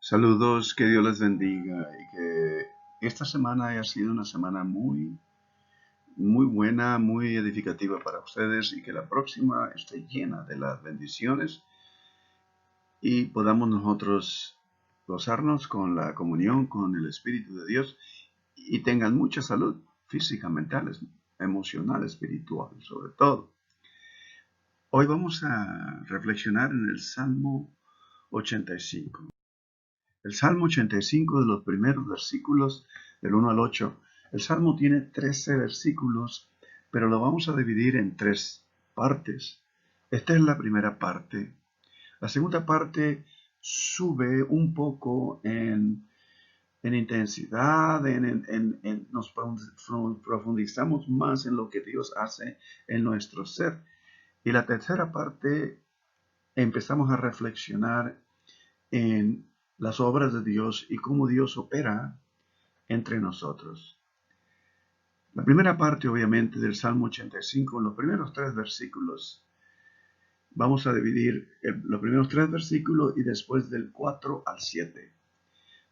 Saludos, que Dios les bendiga y que esta semana haya sido una semana muy buena, muy edificativa para ustedes y que la próxima esté llena de las bendiciones y podamos nosotros gozarnos con la comunión con el Espíritu de Dios y tengan mucha salud física, mental, emocional, espiritual, sobre todo. Hoy vamos a reflexionar en el Salmo 85. El Salmo 85 de los primeros versículos del 1 al 8. El Salmo tiene 13 versículos, pero lo vamos a dividir en tres partes. Esta es la primera parte. La segunda parte sube un poco en intensidad, nos profundizamos más en lo que Dios hace en nuestro ser. Y la tercera parte empezamos a reflexionar en las obras de Dios y cómo Dios opera entre nosotros. La primera parte, obviamente, del Salmo 85, los primeros tres versículos, vamos a dividir los primeros tres versículos y después del 4 al 7.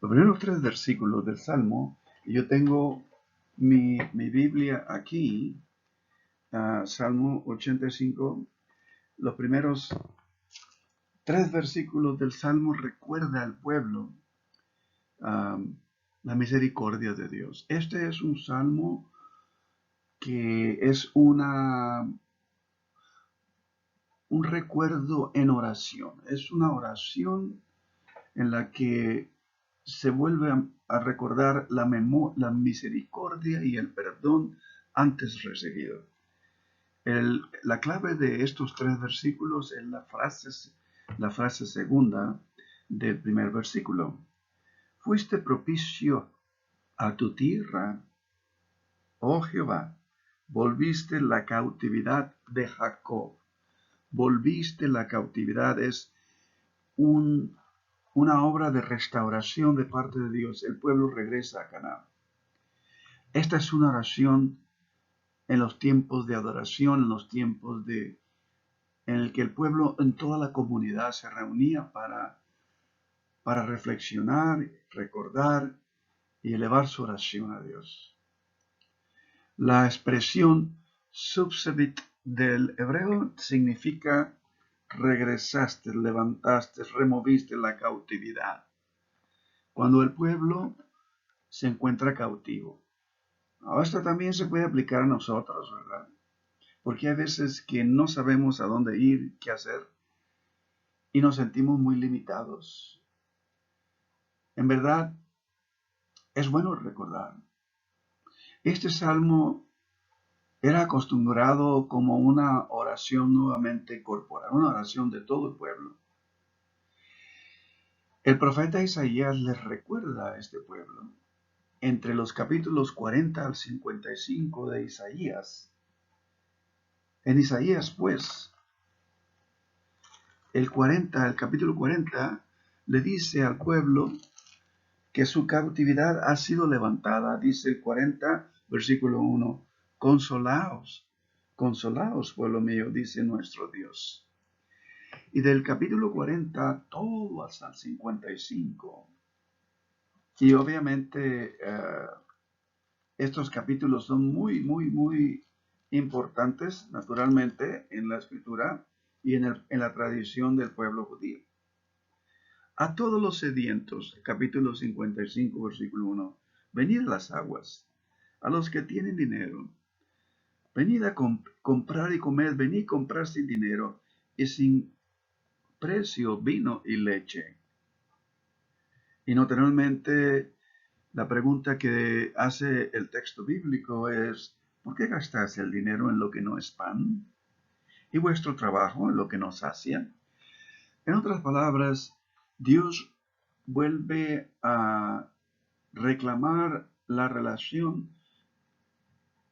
Los primeros tres versículos del Salmo, y yo tengo mi Biblia aquí, Salmo 85, los primeros tres versículos del Salmo recuerda al pueblo la misericordia de Dios. Este es un salmo que es un recuerdo en oración. Es una oración en la que se vuelve a recordar la misericordia y el perdón antes recibido. La clave de estos tres versículos es la frase segunda del primer versículo. Fuiste propicio a tu tierra, oh Jehová, volviste la cautividad de Jacob. Volviste la cautividad es una obra de restauración de parte de Dios. El pueblo regresa a Canaán. Esta es una oración en los tiempos de adoración, en los tiempos en el que el pueblo en toda la comunidad se reunía para reflexionar, recordar y elevar su oración a Dios. La expresión subsevit del hebreo significa regresaste, levantaste, removiste la cautividad. Cuando el pueblo se encuentra cautivo. Ahora, esto también se puede aplicar a nosotros, ¿verdad? Porque hay veces que no sabemos a dónde ir, qué hacer, y nos sentimos muy limitados. En verdad, es bueno recordar. Este salmo era acostumbrado como una oración nuevamente corporal, una oración de todo el pueblo. El profeta Isaías les recuerda a este pueblo. Entre los capítulos 40 al 55 de Isaías, en Isaías, pues, el capítulo 40, le dice al pueblo que su cautividad ha sido levantada. Dice el 40, versículo 1, consolaos, consolaos, pueblo mío, dice nuestro Dios. Y del capítulo 40 todo hasta el 55. Y obviamente estos capítulos son muy importantes, naturalmente, en la escritura y en la tradición del pueblo judío. A todos los sedientos, capítulo 55, versículo 1, venid a las aguas, a los que tienen dinero, venid a comprar y comer, venid a comprar sin dinero y sin precio vino y leche. Y naturalmente la pregunta que hace el texto bíblico es, ¿por qué gastáis el dinero en lo que no es pan? ¿Y vuestro trabajo en lo que no sacia? En otras palabras, Dios vuelve a reclamar la relación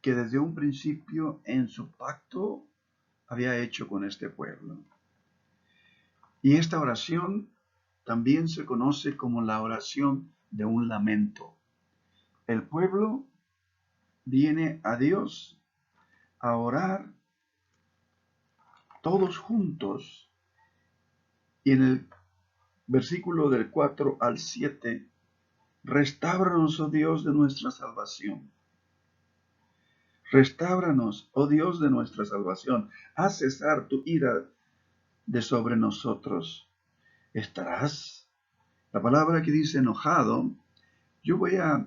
que desde un principio en su pacto había hecho con este pueblo. Y esta oración también se conoce como la oración de un lamento. El pueblo viene a Dios a orar todos juntos y en el versículo del 4 al 7, restábranos, oh Dios de nuestra salvación. Restábranos, oh Dios de nuestra salvación. Haz cesar tu ira de sobre nosotros. ¿Estarás? La palabra que dice enojado, yo voy a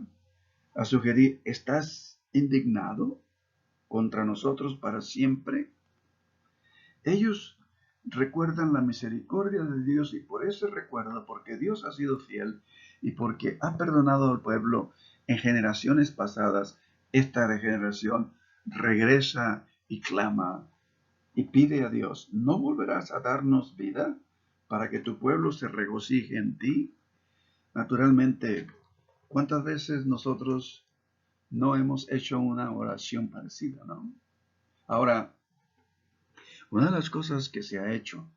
sugerir, ¿estás indignado contra nosotros para siempre? Ellos recuerdan la misericordia de Dios y por ese recuerdo, porque Dios ha sido fiel y porque ha perdonado al pueblo en generaciones pasadas, esta generación regresa y clama y pide a Dios, ¿no volverás a darnos vida para que tu pueblo se regocije en ti? Naturalmente, ¿cuántas veces nosotros no hemos hecho una oración parecida, no? Ahora, una de las cosas que se ha hecho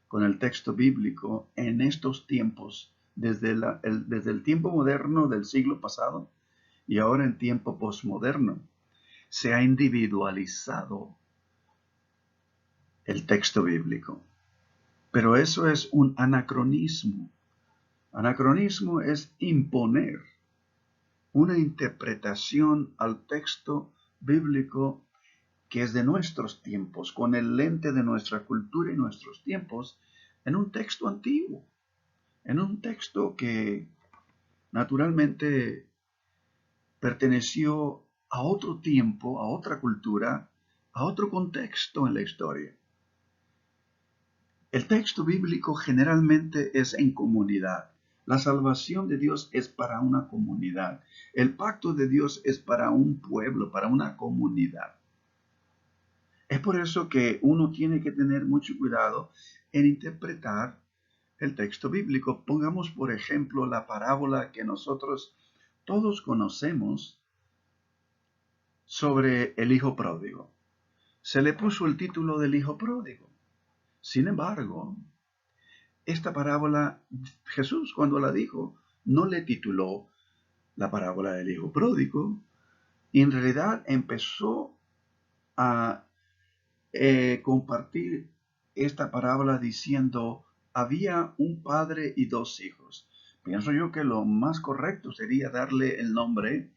con el texto bíblico en estos tiempos, desde el tiempo moderno del siglo pasado y ahora en tiempo posmoderno, se ha individualizado el texto bíblico. Pero eso es un anacronismo. Anacronismo es imponer una interpretación al texto bíblico que es de nuestros tiempos, con el lente de nuestra cultura y nuestros tiempos, en un texto antiguo, en un texto que naturalmente perteneció a otro tiempo, a otra cultura, a otro contexto en la historia. El texto bíblico generalmente es en comunidad. La salvación de Dios es para una comunidad. El pacto de Dios es para un pueblo, para una comunidad. Es por eso que uno tiene que tener mucho cuidado en interpretar el texto bíblico. Pongamos, por ejemplo, la parábola que nosotros todos conocemos sobre el hijo pródigo. Se le puso el título del hijo pródigo. Sin embargo, esta parábola, Jesús cuando la dijo, no le tituló la parábola del hijo pródigo, y en realidad empezó a compartir esta parábola diciendo, había un padre y dos hijos. Pienso yo que lo más correcto sería darle el nombre,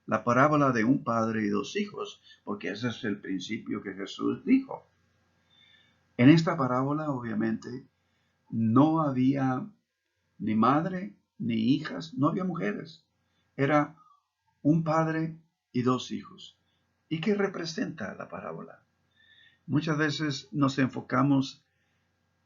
la parábola de un padre y dos hijos, porque ese es el principio que Jesús dijo. En esta parábola, obviamente, no había ni madre, ni hijas, no había mujeres. Era un padre y dos hijos. ¿Y qué representa la parábola? Muchas veces nos enfocamos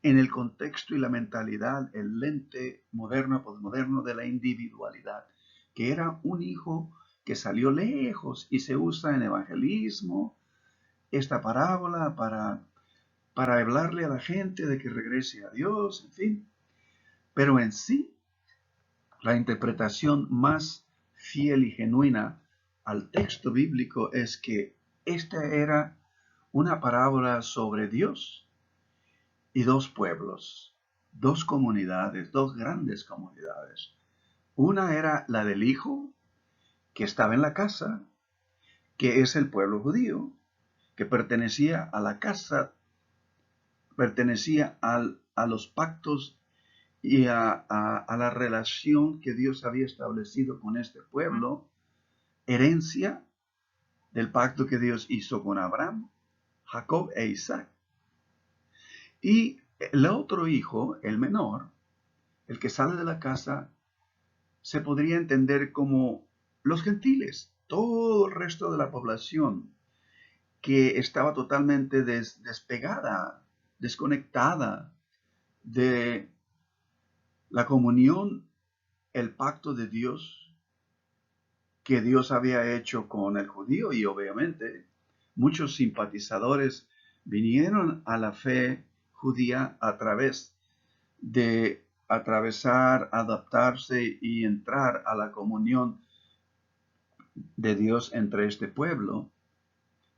en el contexto y la mentalidad, el lente moderno, posmoderno de la individualidad, que era un hijo que salió lejos y se usa en evangelismo, esta parábola para hablarle a la gente de que regrese a Dios, en fin. Pero en sí, la interpretación más fiel y genuina al texto bíblico es que esta era una parábola sobre Dios y dos pueblos, dos comunidades, dos grandes comunidades. Una era la del hijo que estaba en la casa, que es el pueblo judío, que pertenecía a la casa, pertenecía a los pactos y a la relación que Dios había establecido con este pueblo, herencia del pacto que Dios hizo con Abraham, Jacob e Isaac. Y el otro hijo, el menor, el que sale de la casa, se podría entender como los gentiles, todo el resto de la población que estaba totalmente despegada, desconectada de la comunión, el pacto de Dios que Dios había hecho con el judío, y obviamente muchos simpatizadores vinieron a la fe judía a través de atravesar, adaptarse y entrar a la comunión de Dios entre este pueblo,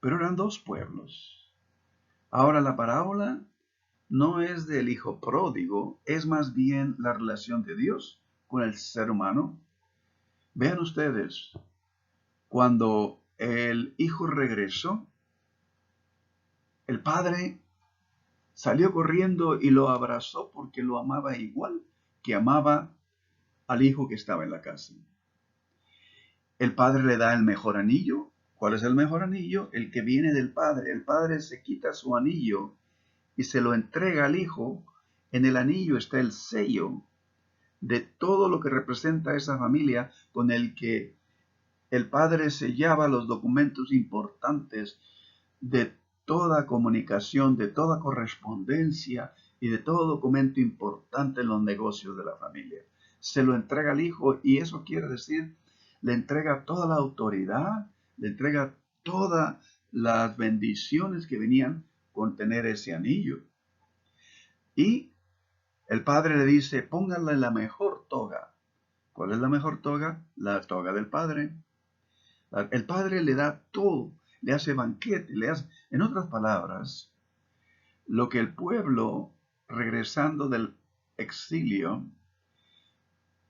pero eran dos pueblos. Ahora la parábola no es del hijo pródigo, es más bien la relación de Dios con el ser humano. Vean ustedes, cuando el hijo regresó, el padre salió corriendo y lo abrazó porque lo amaba igual que amaba al hijo que estaba en la casa. El padre le da el mejor anillo. ¿Cuál es el mejor anillo? El que viene del padre. El padre se quita su anillo y se lo entrega al hijo. En el anillo está el sello de todo lo que representa esa familia con el que el padre sellaba los documentos importantes de toda comunicación, de toda correspondencia y de todo documento importante en los negocios de la familia. Se lo entrega al hijo y eso quiere decir, le entrega toda la autoridad, le entrega todas las bendiciones que venían con tener ese anillo. Y el padre le dice, pónganle la mejor toga. ¿Cuál es la mejor toga? La toga del padre. El padre le da todo, le hace banquete, en otras palabras, lo que el pueblo, regresando del exilio,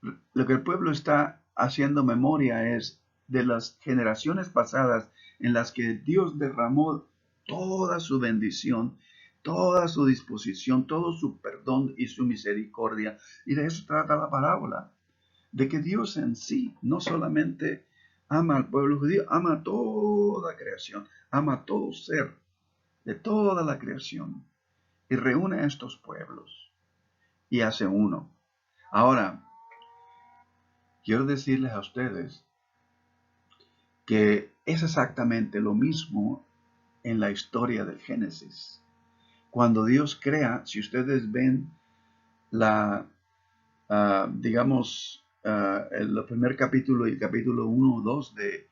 lo que el pueblo está haciendo memoria es de las generaciones pasadas en las que Dios derramó toda su bendición, toda su disposición, todo su perdón y su misericordia. Y de eso trata la parábola, de que Dios en sí no solamente ama al pueblo judío, ama a toda creación, ama a todo ser de toda la creación y reúne a estos pueblos y hace uno. Ahora, quiero decirles a ustedes que es exactamente lo mismo en la historia del Génesis. Cuando Dios crea, si ustedes ven el primer capítulo y capítulo 1 o 2 de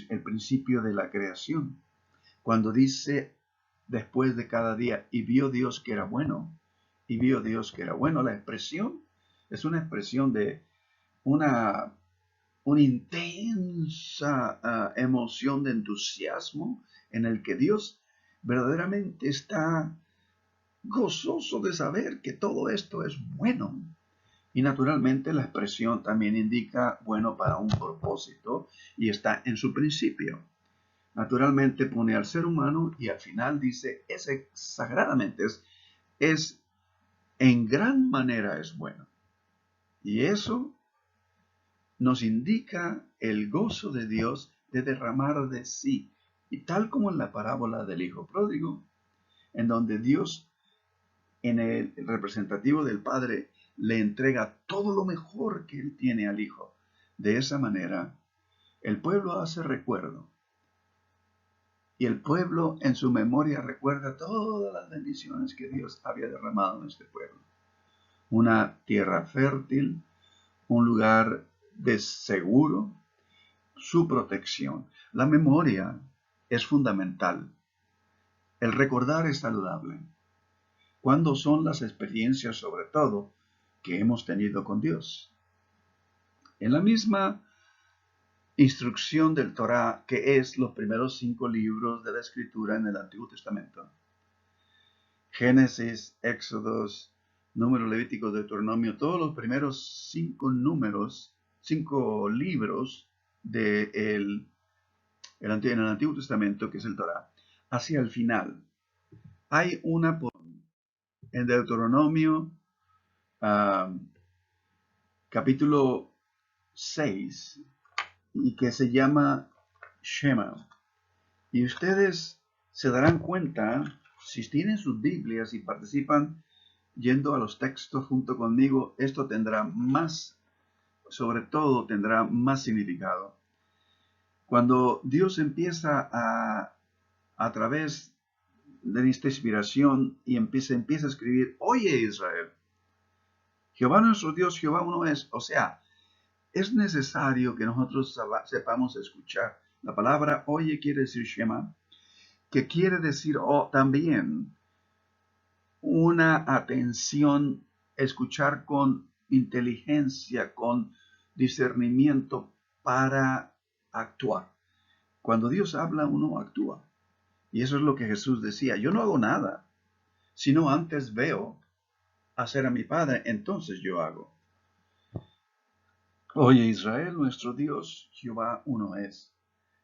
el principio de la creación, cuando dice después de cada día, y vio Dios que era bueno, y vio Dios que era bueno, la expresión es una expresión de una intensa emoción de entusiasmo en el que Dios verdaderamente está gozoso de saber que todo esto es bueno. Y naturalmente la expresión también indica bueno para un propósito y está en su principio. Naturalmente pone al ser humano y al final dice es exageradamente, es en gran manera es bueno. Y eso nos indica el gozo de Dios de derramar de sí. Y tal como en la parábola del hijo pródigo, en donde Dios, en el representativo del Padre, le entrega todo lo mejor que él tiene al hijo. De esa manera, el pueblo hace recuerdo. Y el pueblo en su memoria recuerda todas las bendiciones que Dios había derramado en este pueblo. Una tierra fértil, un lugar de seguro, su protección. La memoria es fundamental. El recordar es saludable. ¿Cuándo son las experiencias, sobre todo, que hemos tenido con Dios? En la misma instrucción del Torá, que es los primeros 5 libros de la Escritura en el Antiguo Testamento. Génesis, Éxodos, Número, Levítico, Deuteronomio, todos los primeros 5 libros en el Antiguo Testamento, que es el Torá, hacia el final. Hay una en Deuteronomio, capítulo 6, y que se llama Shema. Y ustedes se darán cuenta, si tienen sus Biblias y participan yendo a los textos junto conmigo, esto tendrá más, sobre todo tendrá más significado. Cuando Dios empieza a través de esta inspiración y empieza a escribir, oye Israel, Jehová nuestro Dios, Jehová uno es. O sea, es necesario que nosotros sepamos escuchar. La palabra oye quiere decir Shema, que quiere decir también una atención, escuchar con inteligencia, con discernimiento para actuar. Cuando Dios habla, uno actúa. Y eso es lo que Jesús decía. Yo no hago nada, sino antes veo hacer a mi Padre, entonces yo hago. Oye Israel, nuestro Dios, Jehová uno es.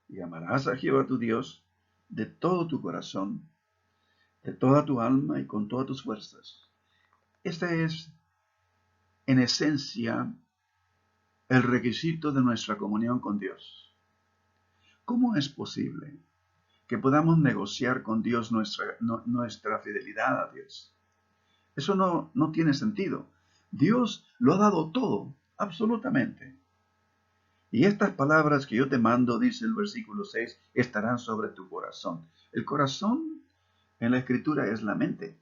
Y amarás a Jehová tu Dios de todo tu corazón, de toda tu alma y con todas tus fuerzas. Este es en esencia el requisito de nuestra comunión con Dios. ¿Cómo es posible que podamos negociar con Dios nuestra fidelidad a Dios? Eso no tiene sentido. Dios lo ha dado todo, absolutamente. Y estas palabras que yo te mando, dice el versículo 6, estarán sobre tu corazón. El corazón en la Escritura es la mente.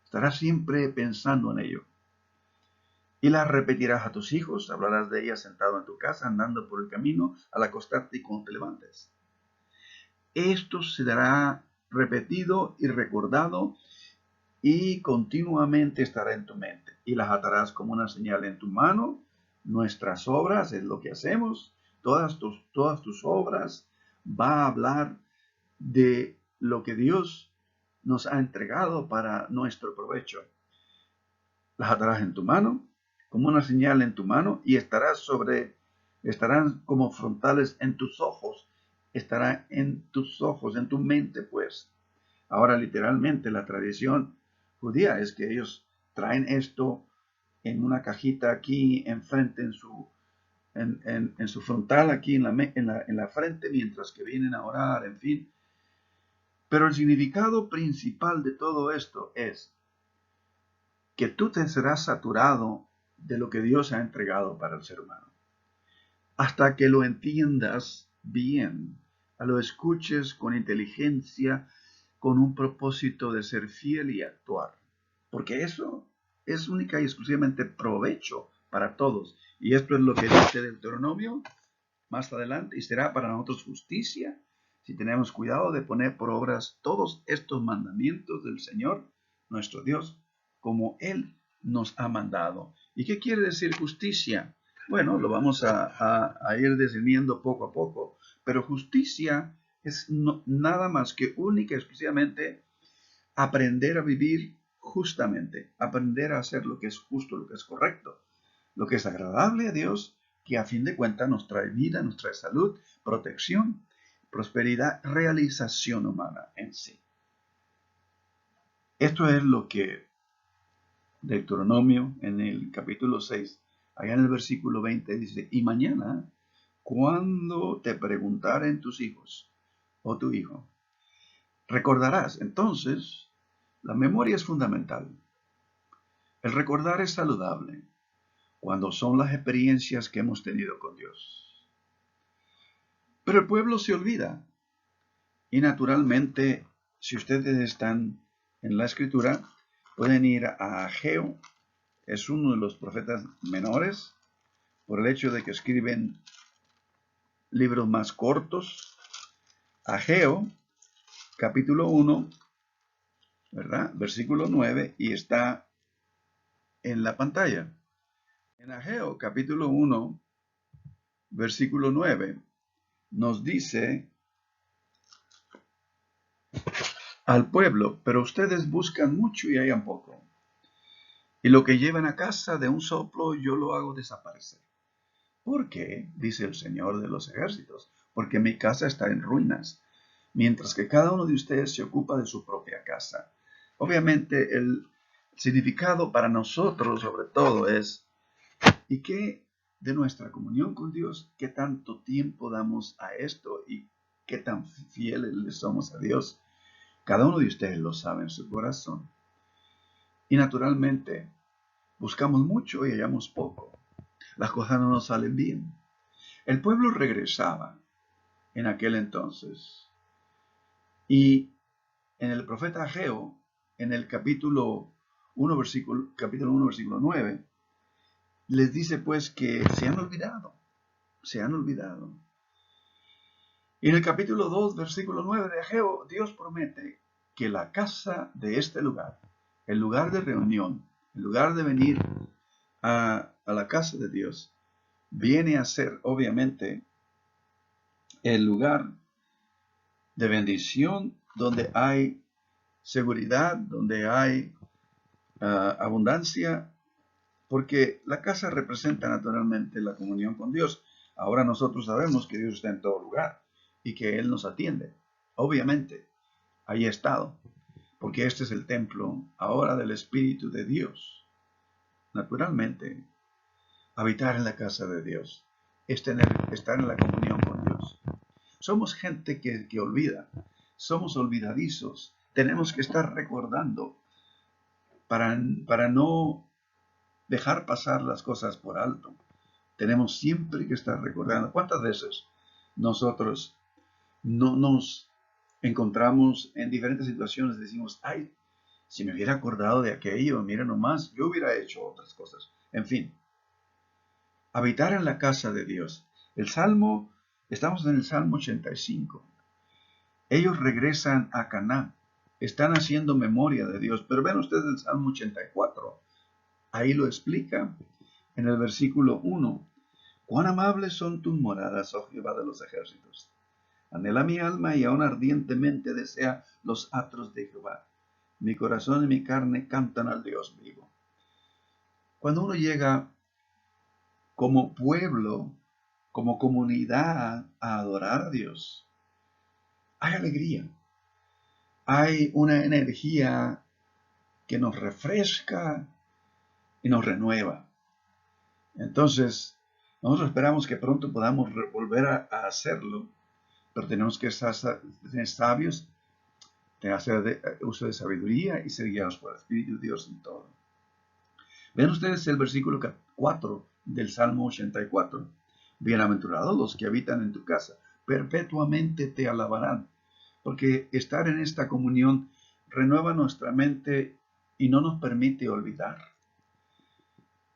Estarás siempre pensando en ello. Y las repetirás a tus hijos, hablarás de ellas sentado en tu casa, andando por el camino, al acostarte y cuando te levantes. Esto se dará repetido y recordado y continuamente estará en tu mente. Y las atarás como una señal en tu mano. Nuestras obras es lo que hacemos. Todas tus obras va a hablar de lo que Dios nos ha entregado para nuestro provecho. Las atarás en tu mano, como una señal en tu mano, y estarán como frontales en tus ojos. Estará en tus ojos, en tu mente, pues. Ahora, literalmente, la tradición judía es que ellos traen esto en una cajita aquí enfrente, en su frontal, aquí en la frente, mientras que vienen a orar, en fin. Pero el significado principal de todo esto es que tú te serás saturado de lo que Dios ha entregado para el ser humano. Hasta que lo entiendas bien, lo escuches con inteligencia, con un propósito de ser fiel y actuar. Porque eso es única y exclusivamente provecho para todos. Y esto es lo que dice Deuteronomio más adelante, y será para nosotros justicia si tenemos cuidado de poner por obras todos estos mandamientos del Señor, nuestro Dios, como Él nos ha mandado. ¿Y qué quiere decir justicia? Bueno, lo vamos a ir definiendo poco a poco, pero justicia es nada más que única y exclusivamente aprender a vivir justamente, aprender a hacer lo que es justo, lo que es correcto, lo que es agradable a Dios, que a fin de cuentas nos trae vida, nos trae salud, protección, prosperidad, realización humana en sí. Esto es lo que Deuteronomio en el capítulo 6, allá en el versículo 20 dice, y mañana, cuando te preguntaren tus hijos o tu hijo, recordarás. Entonces, la memoria es fundamental. El recordar es saludable cuando son las experiencias que hemos tenido con Dios. Pero el pueblo se olvida. Y naturalmente, si ustedes están en la escritura, pueden ir a Ageo. Es uno de los profetas menores, por el hecho de que escriben libros más cortos. Ageo, capítulo 1, ¿verdad? Versículo 9, y está en la pantalla. En Ageo, capítulo 1, versículo 9, nos dice al pueblo, pero ustedes buscan mucho y hallan poco. Y lo que llevan a casa de un soplo yo lo hago desaparecer. ¿Por qué? Dice el Señor de los ejércitos. Porque mi casa está en ruinas, mientras que cada uno de ustedes se ocupa de su propia casa. Obviamente el significado para nosotros sobre todo es, ¿y qué de nuestra comunión con Dios? ¿Qué tanto tiempo damos a esto? ¿Y qué tan fieles le somos a Dios? Cada uno de ustedes lo sabe en su corazón. Y naturalmente, buscamos mucho y hallamos poco. Las cosas no nos salen bien. El pueblo regresaba en aquel entonces. Y en el profeta Ageo, en el capítulo 1, versículo 9, les dice pues que se han olvidado. Se han olvidado. Y en el capítulo 2, versículo 9 de Ageo, Dios promete que la casa de este lugar, el lugar de reunión, el lugar de venir a la casa de Dios, viene a ser obviamente el lugar de bendición donde hay seguridad, donde hay abundancia, porque la casa representa naturalmente la comunión con Dios. Ahora nosotros sabemos que Dios está en todo lugar y que Él nos atiende. Obviamente, ahí ha estado, porque este es el templo ahora del Espíritu de Dios. naturalmente, habitar en la casa de Dios es estar en la comunión con Dios. Somos gente que olvida, somos olvidadizos. Tenemos que estar recordando para no dejar pasar las cosas por alto. Tenemos siempre que estar recordando. ¿Cuántas veces nosotros no nos encontramos en diferentes situaciones? Decimos, ay, si me hubiera acordado de aquello, mira nomás, yo hubiera hecho otras cosas. En fin, habitar en la casa de Dios. El Salmo, estamos en el Salmo 85. Ellos regresan a Canaán, están haciendo memoria de Dios. Pero vean ustedes el Salmo 84. Ahí lo explica en el versículo 1. Cuán amables son tus moradas, oh Jehová de los ejércitos. Anhela mi alma y aún ardientemente desea los atrios de Jehová. Mi corazón y mi carne cantan al Dios vivo. Cuando uno llega como pueblo, como comunidad a adorar a Dios, hay alegría, hay una energía que nos refresca y nos renueva. Entonces, nosotros esperamos que pronto podamos volver a hacerlo, pero tenemos que ser sabios, tener que hacer uso de sabiduría y ser guiados por el Espíritu de Dios en todo. Ven ustedes el versículo 4 del Salmo 84. Bienaventurados los que habitan en tu casa, perpetuamente te alabarán, porque estar en esta comunión renueva nuestra mente y no nos permite olvidar.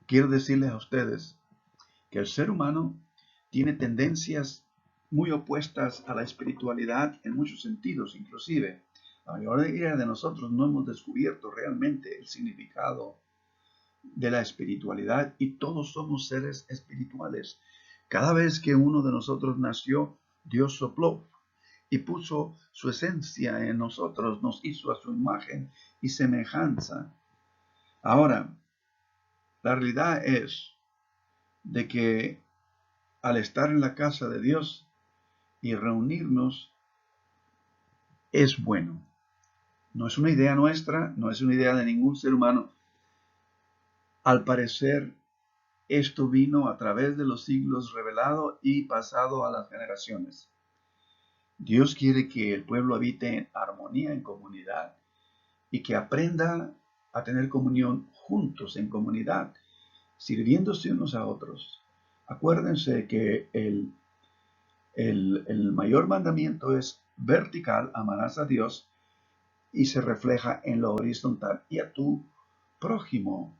Quiero decirles a ustedes que el ser humano tiene tendencias muy opuestas a la espiritualidad en muchos sentidos. Inclusive, la mayoría de nosotros no hemos descubierto realmente el significado de la espiritualidad y todos somos seres espirituales. Cada vez que uno de nosotros nació, Dios sopló y puso su esencia en nosotros, nos hizo a su imagen y semejanza. Ahora, la realidad es de que al estar en la casa de Dios y reunirnos es bueno. No es una idea nuestra, no es una idea de ningún ser humano. Al parecer, esto vino a través de los siglos revelado y pasado a las generaciones. Dios quiere que el pueblo habite en armonía, en comunidad, y que aprenda a tener comunión juntos, en comunidad, sirviéndose unos a otros. Acuérdense que el mayor mandamiento es vertical, amarás a Dios, y se refleja en lo horizontal y a tu prójimo.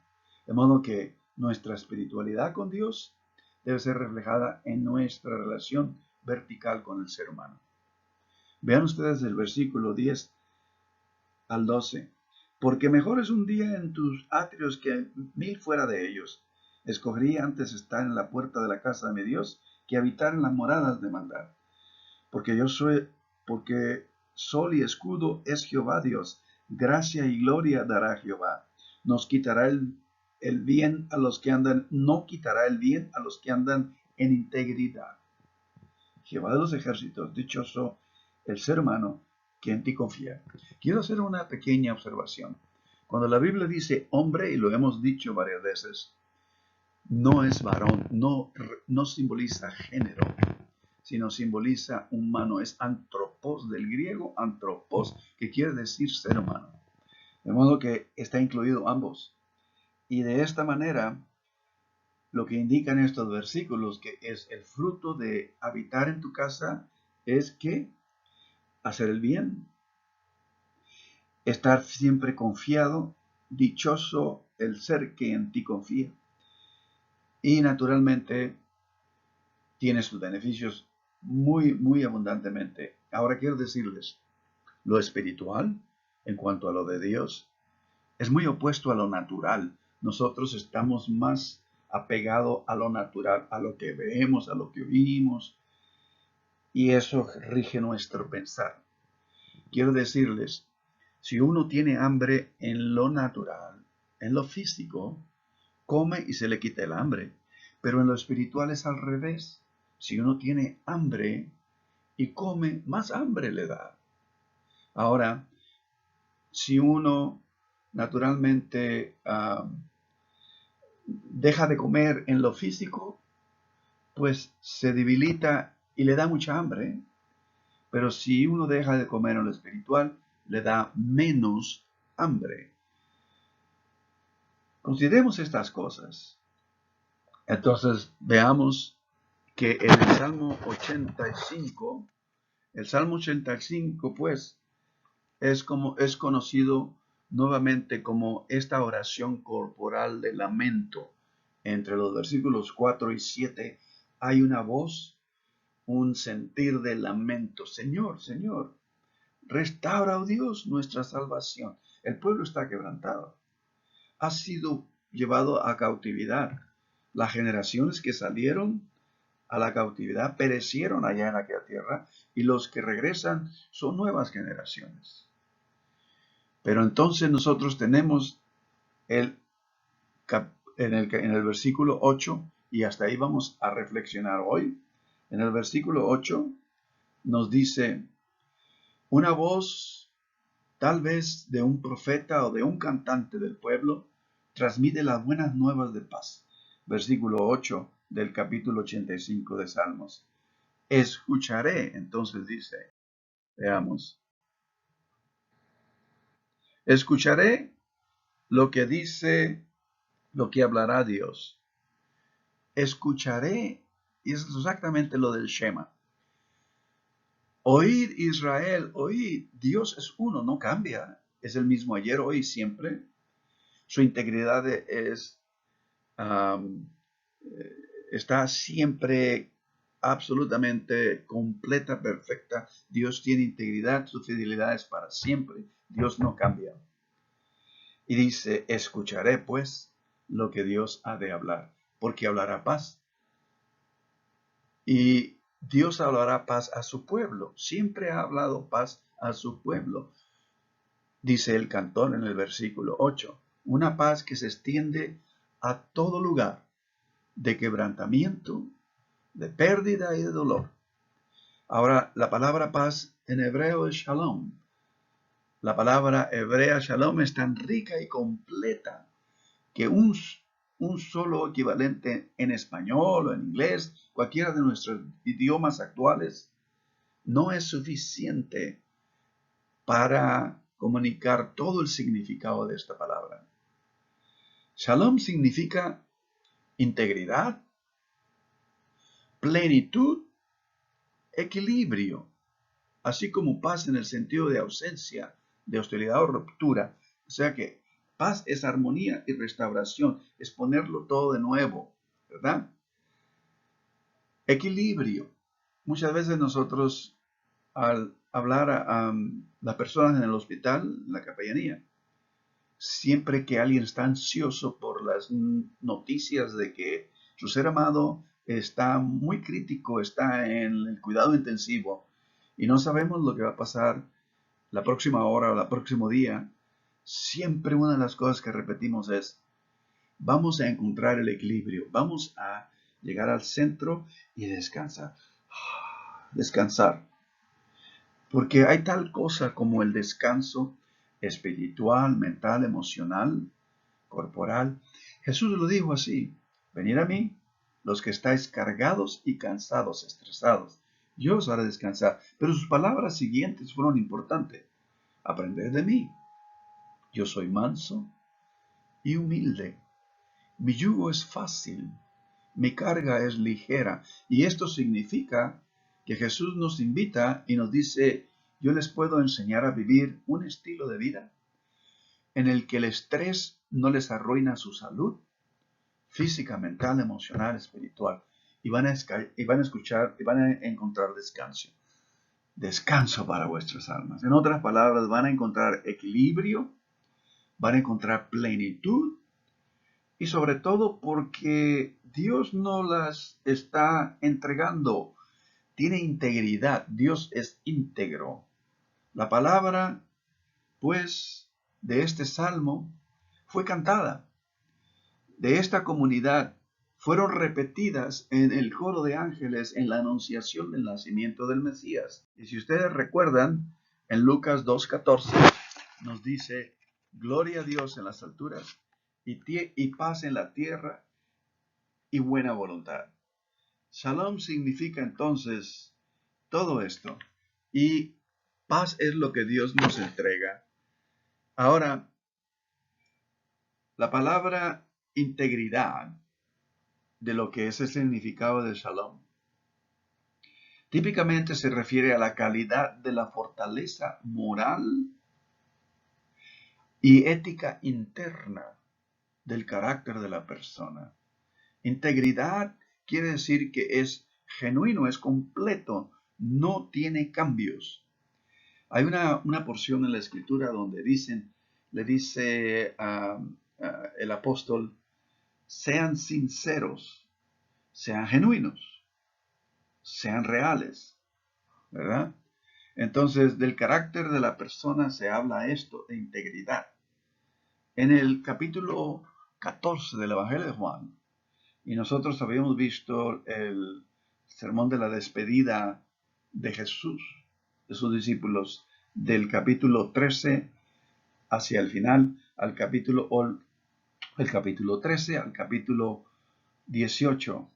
De modo que nuestra espiritualidad con Dios debe ser reflejada en nuestra relación vertical con el ser humano. Vean ustedes el versículo 10 al 12. Porque mejor es un día en tus atrios que 1000 fuera de ellos. Escogería antes estar en la puerta de la casa de mi Dios que habitar en las moradas de maldad. Porque sol y escudo es Jehová Dios. Gracia y gloria dará Jehová. Nos quitará el bien a los que andan, no quitará el bien a los que andan en integridad. Jehová de los ejércitos, dichoso el ser humano que en ti confía. Quiero hacer una pequeña observación. Cuando la Biblia dice hombre, y lo hemos dicho varias veces, no es varón, no simboliza género, sino simboliza humano. Es antropos, del griego antropos, que quiere decir ser humano. De modo que está incluido ambos. Y de esta manera, lo que indican estos versículos, que es el fruto de habitar en tu casa, es que hacer el bien, estar siempre confiado, dichoso el ser que en ti confía. Y naturalmente tiene sus beneficios muy, muy abundantemente. Ahora quiero decirles, lo espiritual, en cuanto a lo de Dios, es muy opuesto a lo natural. Nosotros estamos más apegados a lo natural, a lo que vemos, a lo que oímos, y eso rige nuestro pensar. Quiero decirles, si uno tiene hambre en lo natural, en lo físico, come y se le quita el hambre. Pero en lo espiritual es al revés. Si uno tiene hambre y come, más hambre le da. Ahora, si uno naturalmente deja de comer en lo físico, pues se debilita y le da mucha hambre, ¿eh? Pero si uno deja de comer en lo espiritual, le da menos hambre. Consideremos estas cosas. Entonces veamos que en el Salmo 85 pues es conocido nuevamente como esta oración corporal de lamento. Entre los versículos 4 y 7 hay una voz, un sentir de lamento. Señor, Señor, restaura, oh Dios, nuestra salvación. El pueblo está quebrantado. Ha sido llevado a cautividad. Las generaciones que salieron a la cautividad perecieron allá en aquella tierra y los que regresan son nuevas generaciones. Pero entonces nosotros tenemos en el versículo 8, y hasta ahí vamos a reflexionar hoy. En el versículo 8 nos dice, una voz tal vez de un profeta o de un cantante del pueblo transmite las buenas nuevas de paz. Versículo 8 del capítulo 85 de Salmos. Escucharé, entonces dice, veamos, escucharé lo que dice, lo que hablará Dios. Escucharé, y es exactamente lo del Shema. Oíd Israel, oíd, Dios es uno, no cambia, es el mismo ayer, hoy y siempre. Su integridad está siempre absolutamente completa, perfecta. Dios tiene integridad, su fidelidad es para siempre. Dios no cambia. Y dice, escucharé pues lo que Dios ha de hablar, porque hablará paz. Y Dios hablará paz a su pueblo. Siempre ha hablado paz a su pueblo. Dice el cantor en el versículo 8, una paz que se extiende a todo lugar, de quebrantamiento, de pérdida y de dolor. Ahora, la palabra paz en hebreo es shalom. La palabra hebrea shalom es tan rica y completa que un solo equivalente en español o en inglés, cualquiera de nuestros idiomas actuales, no es suficiente para comunicar todo el significado de esta palabra. Shalom significa integridad, plenitud, equilibrio, así como paz en el sentido de ausencia, de hostilidad o ruptura. O sea que paz es armonía y restauración, es ponerlo todo de nuevo, ¿verdad? Equilibrio. Muchas veces nosotros, al hablar a las personas en el hospital, en la capellanía, siempre que alguien está ansioso por las noticias de que su ser amado está muy crítico, está en el cuidado intensivo y no sabemos lo que va a pasar la próxima hora o el próximo día, siempre una de las cosas que repetimos es, vamos a encontrar el equilibrio, vamos a llegar al centro y descansar. Descansar. Porque hay tal cosa como el descanso espiritual, mental, emocional, corporal. Jesús lo dijo así, venid a mí, los que estáis cargados y cansados, estresados, yo os haré descansar. Pero sus palabras siguientes fueron importantes. Aprended de mí, yo soy manso y humilde. Mi yugo es fácil, mi carga es ligera. Y esto significa que Jesús nos invita y nos dice, yo les puedo enseñar a vivir un estilo de vida en el que el estrés no les arruina su salud física, mental, emocional, espiritual. Y van a escuchar y van a encontrar descanso. Descanso para vuestras almas. En otras palabras, van a encontrar equilibrio, van a encontrar plenitud y sobre todo porque Dios no las está entregando. Tiene integridad. Dios es íntegro. La palabra, pues, de este salmo fue cantada. De esta comunidad fueron repetidas en el coro de ángeles en la anunciación del nacimiento del Mesías. Y si ustedes recuerdan, en Lucas 2:14 nos dice, gloria a Dios en las alturas y paz en la tierra y buena voluntad. Shalom significa entonces todo esto. Y paz es lo que Dios nos entrega. Ahora, la palabra integridad, de lo que es el significado de Shalom, típicamente se refiere a la calidad de la fortaleza moral y ética interna del carácter de la persona. Integridad quiere decir que es genuino, es completo, no tiene cambios. Hay una porción en la escritura donde le dice el apóstol, sean sinceros, sean genuinos, sean reales, ¿verdad? Entonces, del carácter de la persona se habla esto, de integridad. En el capítulo 14 del Evangelio de Juan, y nosotros habíamos visto el sermón de la despedida de Jesús, de sus discípulos, del capítulo 13 hacia el final, el capítulo 13 al capítulo 18,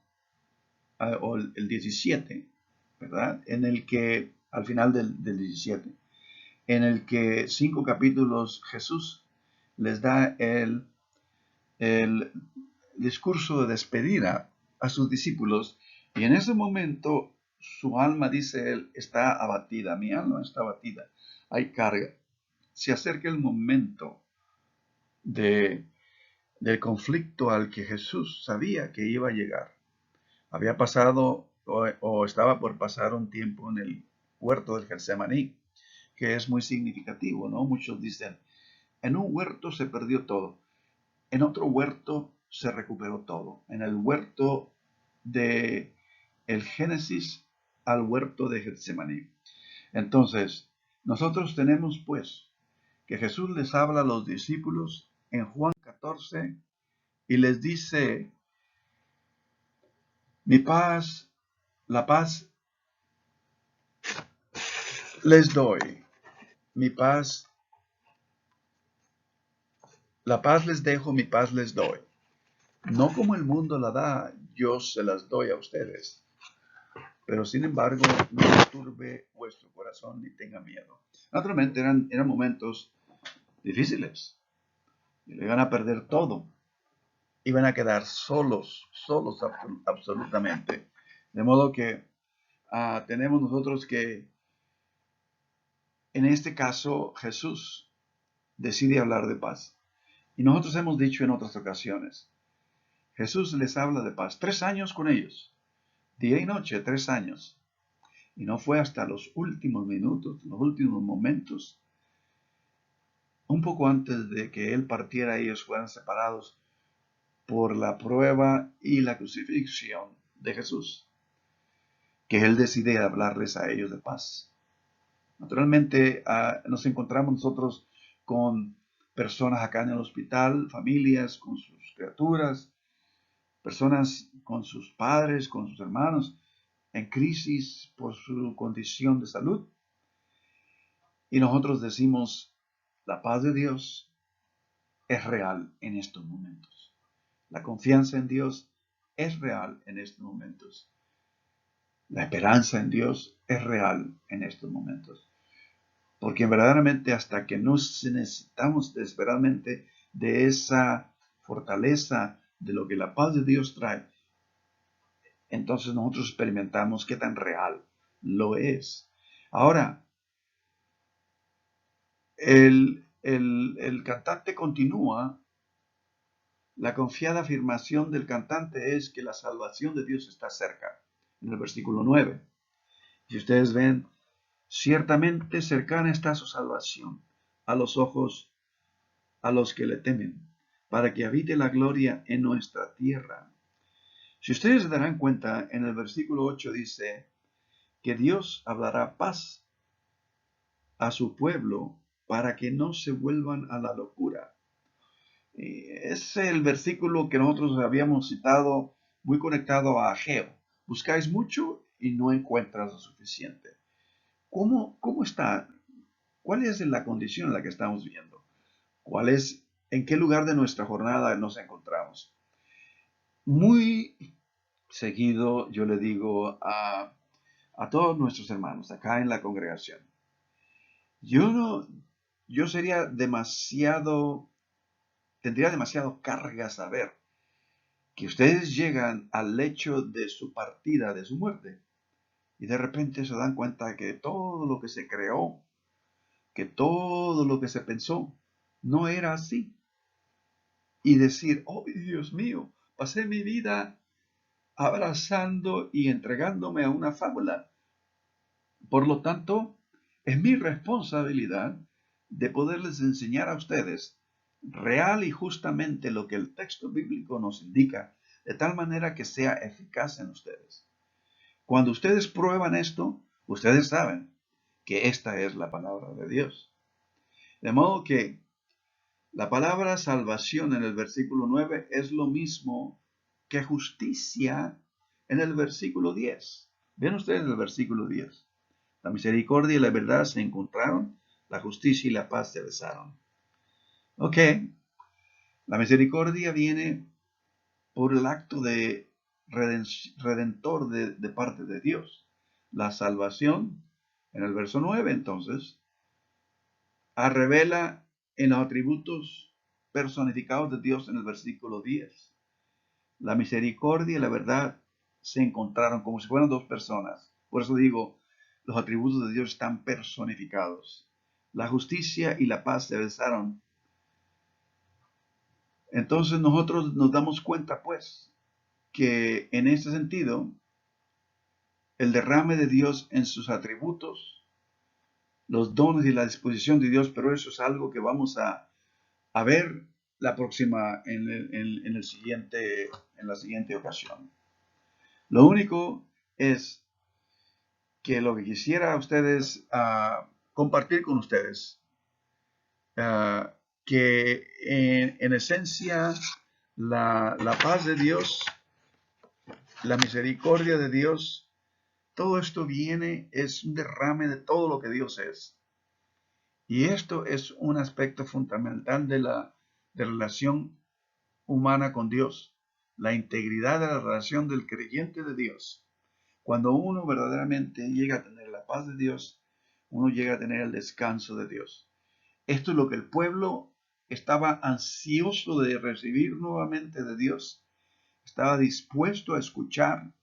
o el 17, ¿verdad? En el que, al final del 17, en el que 5 capítulos Jesús les da el discurso de despedida a sus discípulos, y en ese momento su alma, dice él, está abatida, mi alma está abatida, hay carga. Se acerca el momento de, del conflicto al que Jesús sabía que iba a llegar. Había pasado o estaba por pasar un tiempo en el huerto del Getsemaní, que es muy significativo, ¿no? Muchos dicen, en un huerto se perdió todo, en otro huerto se recuperó todo. En el huerto de el Génesis al huerto de Getsemaní. Entonces, nosotros tenemos pues que Jesús les habla a los discípulos en Juan 14 y les dice, mi paz, la paz les doy, mi paz, la paz les dejo, mi paz les doy. No como el mundo la da, yo se las doy a ustedes. Pero sin embargo, no turbe vuestro corazón ni tenga miedo. Naturalmente eran momentos difíciles. Y lo iban a perder todo. Iban a quedar solos absolutamente. De modo que tenemos nosotros que, en este caso, Jesús decide hablar de paz. Y nosotros hemos dicho en otras ocasiones, Jesús les habla de paz. 3 años con ellos. Día y noche, 3 años. Y no fue hasta los últimos minutos, los últimos momentos, un poco antes de que él partiera, ellos fueran separados por la prueba y la crucifixión de Jesús, que él decide hablarles a ellos de paz. Naturalmente, nos encontramos nosotros con personas acá en el hospital, familias con sus criaturas, personas con sus padres, con sus hermanos, en crisis por su condición de salud. Y nosotros decimos, la paz de Dios es real en estos momentos. La confianza en Dios es real en estos momentos. La esperanza en Dios es real en estos momentos. Porque verdaderamente hasta que nos necesitamos desesperadamente de esa fortaleza de lo que la paz de Dios trae, entonces nosotros experimentamos qué tan real lo es. Ahora, el cantante continúa. La confiada afirmación del cantante es que la salvación de Dios está cerca, en el versículo 9. Si ustedes ven, ciertamente cercana está su salvación a los ojos a los que le temen, para que habite la gloria en nuestra tierra. Si ustedes se darán cuenta, en el versículo 8 dice que Dios hablará paz a su pueblo para que no se vuelvan a la locura. Es el versículo que nosotros habíamos citado, muy conectado a Ageo. Buscáis mucho y no encuentras lo suficiente. ¿Cómo está? ¿Cuál es la condición en la que estamos viendo? ¿Cuál es en qué lugar de nuestra jornada nos encontramos. Muy seguido yo le digo a todos nuestros hermanos acá en la congregación, yo no, yo sería demasiado, tendría demasiado carga saber que ustedes llegan al lecho de su partida, de su muerte, y de repente se dan cuenta que todo lo que se creó, que todo lo que se pensó, no era así. Y decir, oh Dios mío, pasé mi vida abrazando y entregándome a una fábula. Por lo tanto, es mi responsabilidad de poderles enseñar a ustedes real y justamente lo que el texto bíblico nos indica, de tal manera que sea eficaz en ustedes. Cuando ustedes prueban esto, ustedes saben que esta es la palabra de Dios. De modo que la palabra salvación en el versículo 9 es lo mismo que justicia en el versículo 10. Ven ustedes el versículo 10. La misericordia y la verdad se encontraron, la justicia y la paz se besaron. Ok, la misericordia viene por el acto de redentor de parte de Dios. La salvación, en el verso 9 entonces, revela en los atributos personificados de Dios en el versículo 10. La misericordia y la verdad se encontraron como si fueran dos personas. Por eso digo, los atributos de Dios están personificados. La justicia y la paz se besaron. Entonces nosotros nos damos cuenta, pues, que en este sentido, el derrame de Dios en sus atributos, los dones y la disposición de Dios, pero eso es algo que vamos a ver la próxima, en la siguiente ocasión. Lo único es que lo que quisiera ustedes compartir con ustedes, que en esencia la paz de Dios, la misericordia de Dios, todo esto viene, es un derrame de todo lo que Dios es. Y esto es un aspecto fundamental de relación humana con Dios, la integridad de la relación del creyente de Dios. Cuando uno verdaderamente llega a tener la paz de Dios, uno llega a tener el descanso de Dios. Esto es lo que el pueblo estaba ansioso de recibir nuevamente de Dios. Estaba dispuesto a escuchar.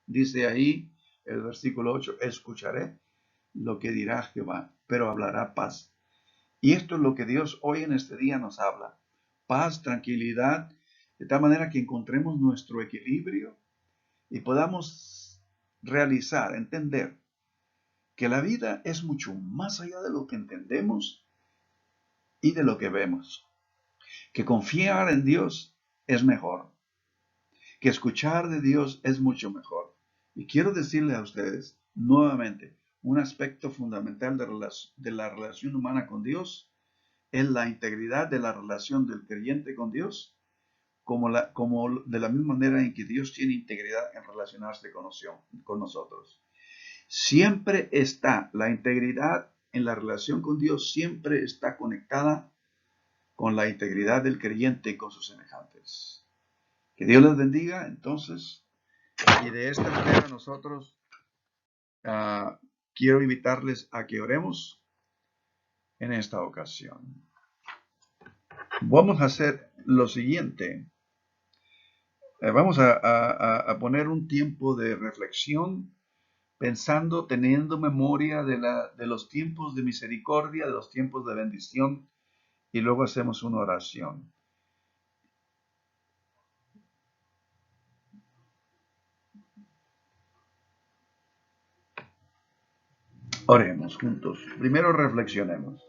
Dice ahí el versículo 8, escucharé lo que dirá Jehová, pero hablará paz. Y esto es lo que Dios hoy en este día nos habla. Paz, tranquilidad, de tal manera que encontremos nuestro equilibrio y podamos realizar, entender que la vida es mucho más allá de lo que entendemos y de lo que vemos. Que confiar en Dios es mejor. Que escuchar de Dios es mucho mejor. Y quiero decirle a ustedes nuevamente, un aspecto fundamental de la relación humana con Dios es la integridad de la relación del creyente con Dios, como de la misma manera en que Dios tiene integridad en relacionarse con nosotros. Siempre está la integridad en la relación con Dios, siempre está conectada con la integridad del creyente y con sus semejantes. Que Dios les bendiga entonces, y de esta manera nosotros quiero invitarles a que oremos en esta ocasión. Vamos a hacer lo siguiente. Vamos a poner un tiempo de reflexión, pensando, teniendo memoria de los tiempos de misericordia, de los tiempos de bendición, y luego hacemos una oración. Oremos juntos. Primero reflexionemos.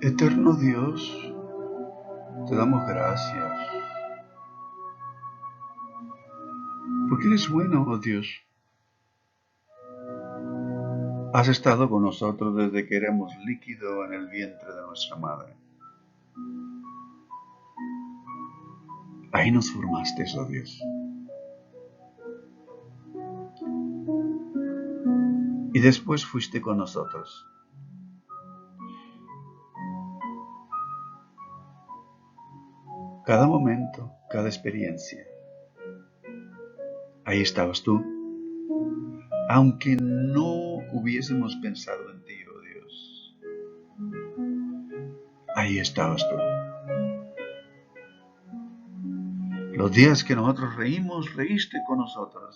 Eterno Dios, te damos gracias, porque eres bueno, oh Dios. Has estado con nosotros desde que éramos líquido en el vientre de nuestra madre. Ahí nos formaste, oh Dios. Y después fuiste con nosotros. Cada momento, cada experiencia. Ahí estabas tú. Aunque no hubiésemos pensado en ti, oh Dios. Ahí estabas tú. Los días que nosotros reímos, reíste con nosotros.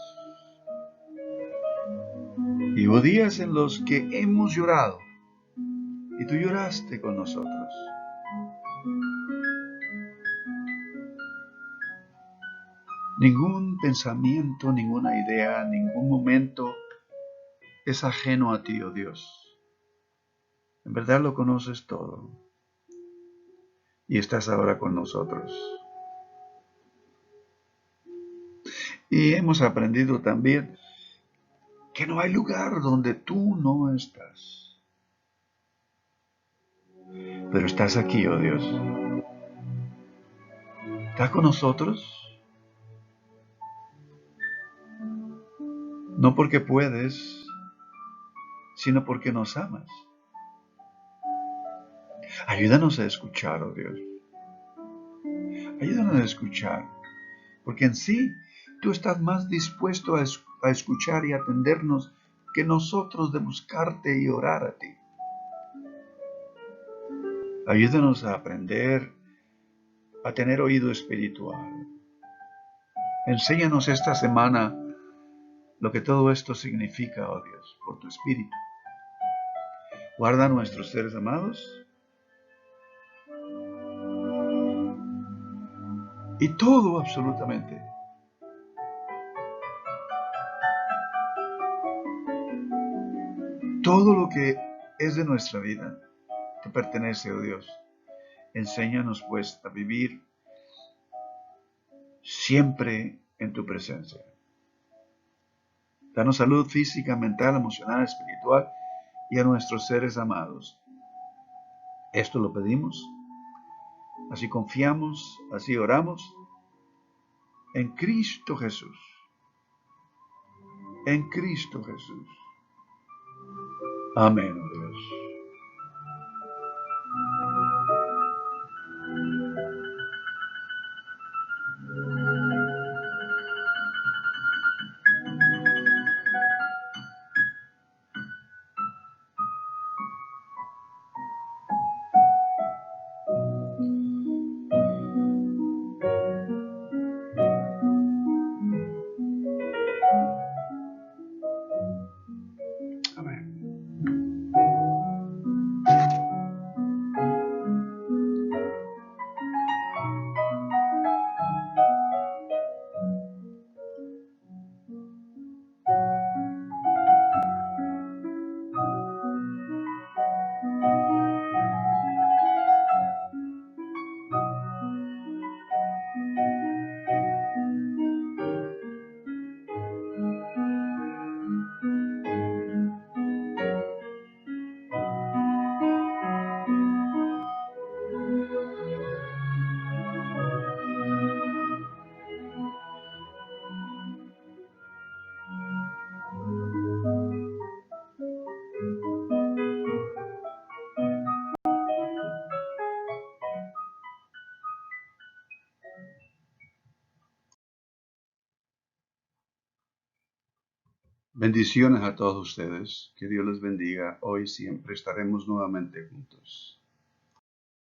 Y hubo días en los que hemos llorado y tú lloraste con nosotros. Ningún pensamiento, ninguna idea, ningún momento es ajeno a ti, oh Dios. En verdad lo conoces todo y estás ahora con nosotros. Y hemos aprendido también que no hay lugar donde tú no estás. Pero estás aquí, oh Dios. ¿Estás con nosotros? No porque puedes, sino porque nos amas. Ayúdanos a escuchar, oh Dios. Ayúdanos a escuchar, porque en sí tú estás más dispuesto a escuchar y atendernos que nosotros de buscarte y orar a ti. Ayúdanos a aprender a tener oído espiritual. Enséñanos esta semana lo que todo esto significa, oh Dios, por tu Espíritu. Guarda a nuestros seres amados y todo absolutamente. Todo lo que es de nuestra vida te pertenece, oh Dios. Enséñanos pues a vivir siempre en tu presencia. Danos salud física, mental, emocional, espiritual y a nuestros seres amados. Esto lo pedimos, así confiamos, así oramos, en Cristo Jesús. En Cristo Jesús. Amén, Dios. Amén. Bendiciones a todos ustedes. Que Dios les bendiga. Hoy siempre estaremos nuevamente juntos.